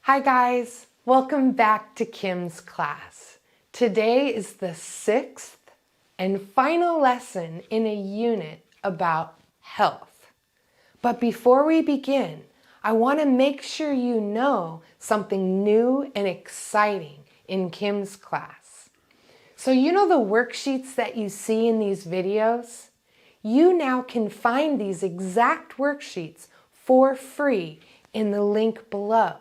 Hi guys, welcome back to Kim's class. Today is the 6th and final lesson in a unit about health. But before we begin, I want to make sure you know something new and exciting in Kim's class. So you know the worksheets that you see in these videos? You now can find these exact worksheets for free in the link below.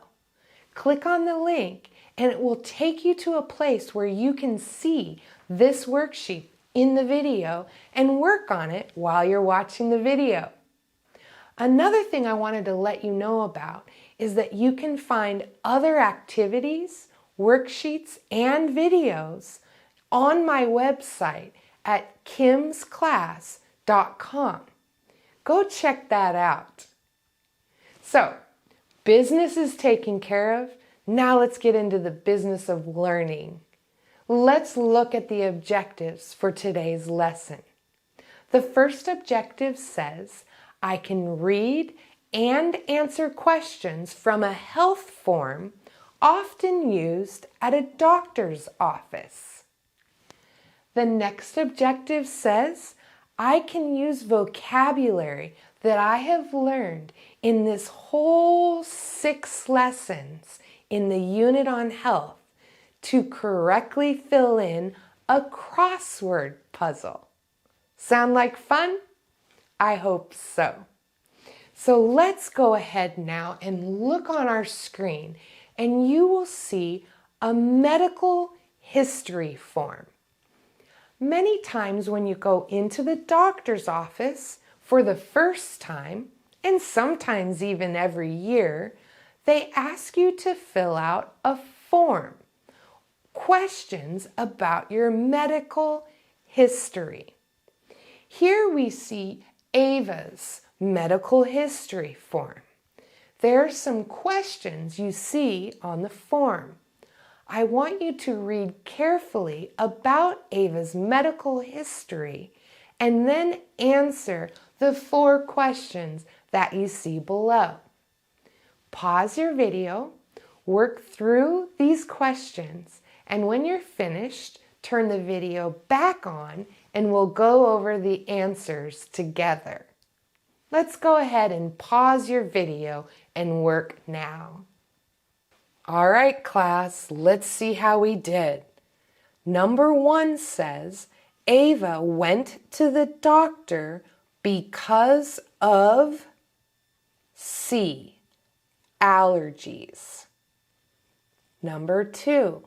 Click on the link and it will take you to a place where you can see this worksheet in the video and work on it while you're watching the video. Another thing I wanted to let you know about is that you can find other activities, worksheets, and videos on my website at kimsclass.com. Go check that out. So, business is taken care of. Now let's get into the business of learning. Let's look at the objectives for today's lesson. The first objective says, I can read and answer questions from a health form often used at a doctor's office. The next objective says, I can use vocabulary that I have learned in this whole 6 lessons in the unit on health to correctly fill in a crossword puzzle. Sound like fun? I hope so. So let's go ahead now and look on our screen and you will see a medical history form. Many times when you go into the doctor's office for the first time, and sometimes even every year, they ask you to fill out a form. Questions about your medical history. Here we see Ava's medical history form. There are some questions you see on the form. I want you to read carefully about Ava's medical history and then answer the 4 questions that you see below. Pause your video, work through these questions, and when you're finished, turn the video back on and we'll go over the answers together. Let's go ahead and pause your video and work now. All right, class, let's see how we did. Number 1 says, Ava went to the doctor because of C. Allergies. Number 2,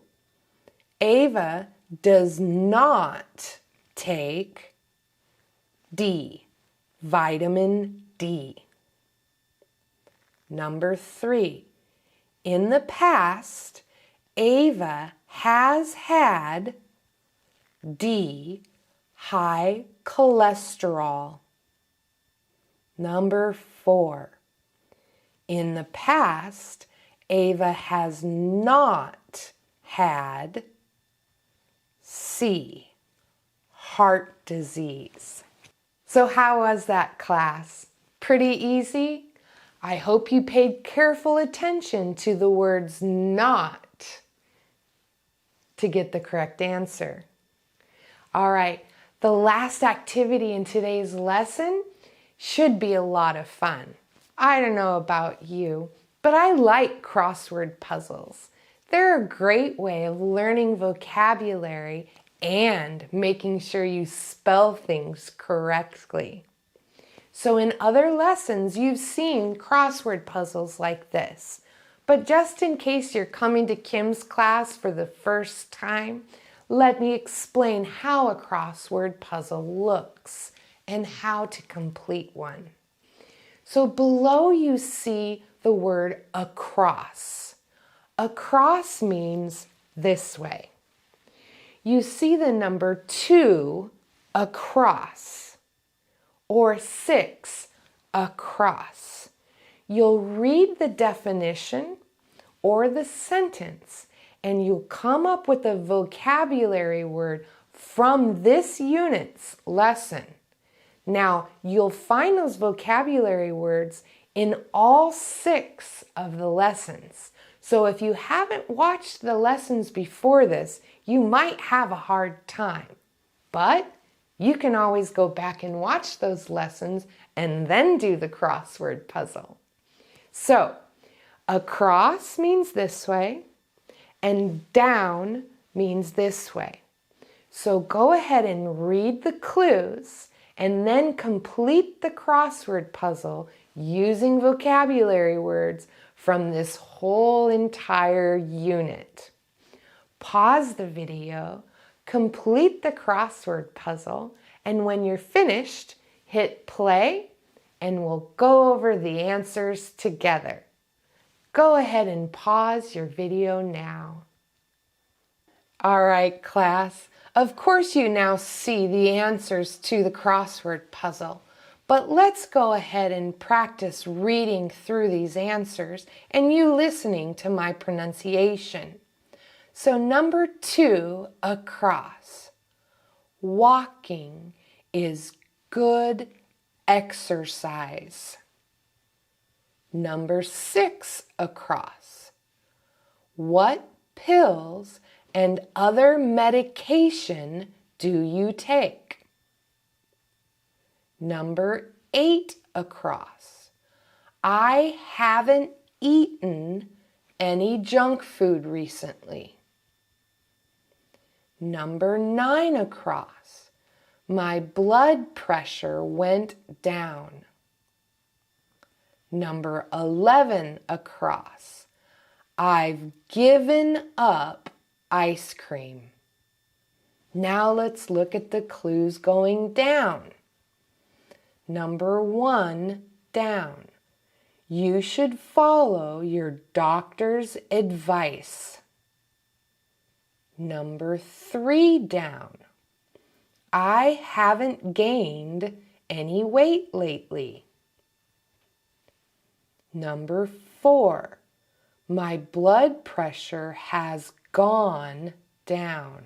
Ava does not take D. Vitamin D. Number 3, in the past, Ava has had D. High cholesterol. Number 4, in the past, Ava has not had C. Heart disease. So how was that, class? Pretty easy? I hope you paid careful attention to the words not to get the correct answer. All right, the last activity in today's lesson should be a lot of fun. I don't know about you, but I like crossword puzzles. They're a great way of learning vocabulary and making sure you spell things correctly. So in other lessons, you've seen crossword puzzles like this. But just in case you're coming to Kim's class for the first time, let me explain how a crossword puzzle looks and how to complete one. So below you see the word across. Across means this way. You see the number 2 across or 6 across. You'll read the definition or the sentence and you'll come up with a vocabulary word from this unit's lesson. Now, you'll find those vocabulary words in all 6 of the lessons. So if you haven't watched the lessons before this, you might have a hard time. But you can always go back and watch those lessons and then do the crossword puzzle. So, across means this way, and down means this way. So go ahead and read the clues and then complete the crossword puzzle using vocabulary words from this whole entire unit. Pause the video, complete the crossword puzzle, and when you're finished, hit play and we'll go over the answers together. Go ahead and pause your video now. All right, class. Of course you now see the answers to the crossword puzzle, but let's go ahead and practice reading through these answers and you listening to my pronunciation. So number 2, across. Walking is good exercise. Number 6, across. What pills and other medication do you take? Number 8, across. I haven't eaten any junk food recently. Number 9, across. My blood pressure went down. Number 11, across. I've given up ice cream. Now let's look at the clues going down. Number 1, down. You should follow your doctor's advice. Number 3, down. I haven't gained any weight lately. Number 4, my blood pressure has gone down.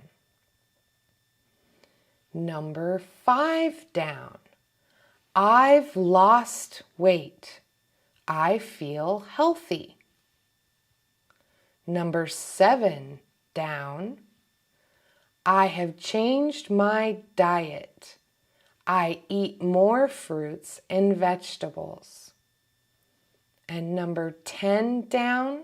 Number 5, down. I've lost weight. I feel healthy. Number 7, down. I have changed my diet. I eat more fruits and vegetables. And number 10, down.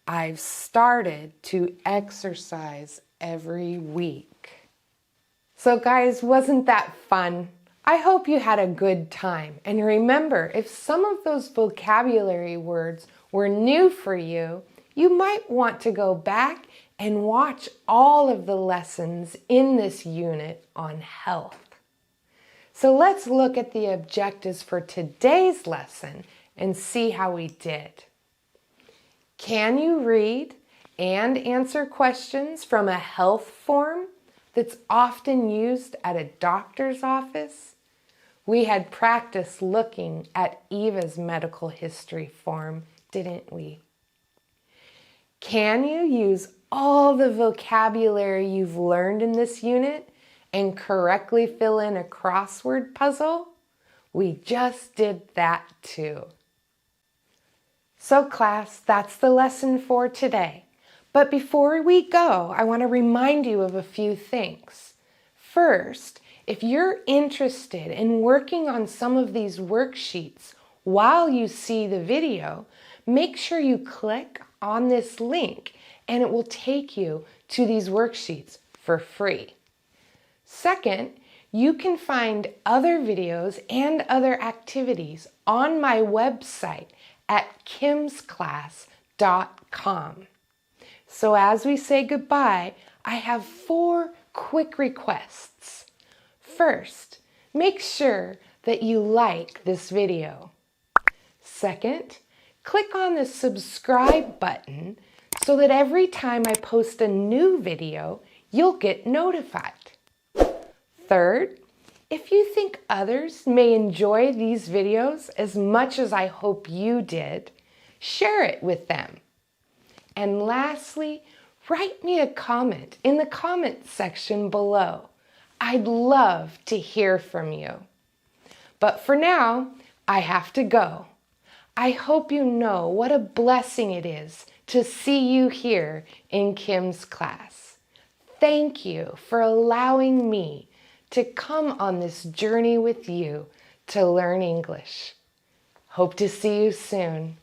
I've started to exercise every week. So guys, wasn't that fun? I hope you had a good time. And remember, if some of those vocabulary words were new for you, you might want to go back and watch all of the lessons in this unit on health. So let's look at the objectives for today's lesson and see how we did. Can you read and answer questions from a health form that's often used at a doctor's office? We had practice looking at Eva's medical history form, didn't we? Can you use all the vocabulary you've learned in this unit and correctly fill in a crossword puzzle? We just did that too. So class, that's the lesson for today. But before we go, I want to remind you of a few things. First, if you're interested in working on some of these worksheets while you see the video, make sure you click on this link and it will take you to these worksheets for free. Second, you can find other videos and other activities on my website at kimsclass.com. So as we say goodbye, I have 4 quick requests. First, make sure that you like this video. Second, click on the subscribe button so that every time I post a new video, you'll get notified. Third, if you think others may enjoy these videos as much as I hope you did, share it with them. And lastly, write me a comment in the comment section below. I'd love to hear from you. But for now, I have to go. I hope you know what a blessing it is to see you here in Kim's class. Thank you for allowing me to come on this journey with you to learn English. Hope to see you soon.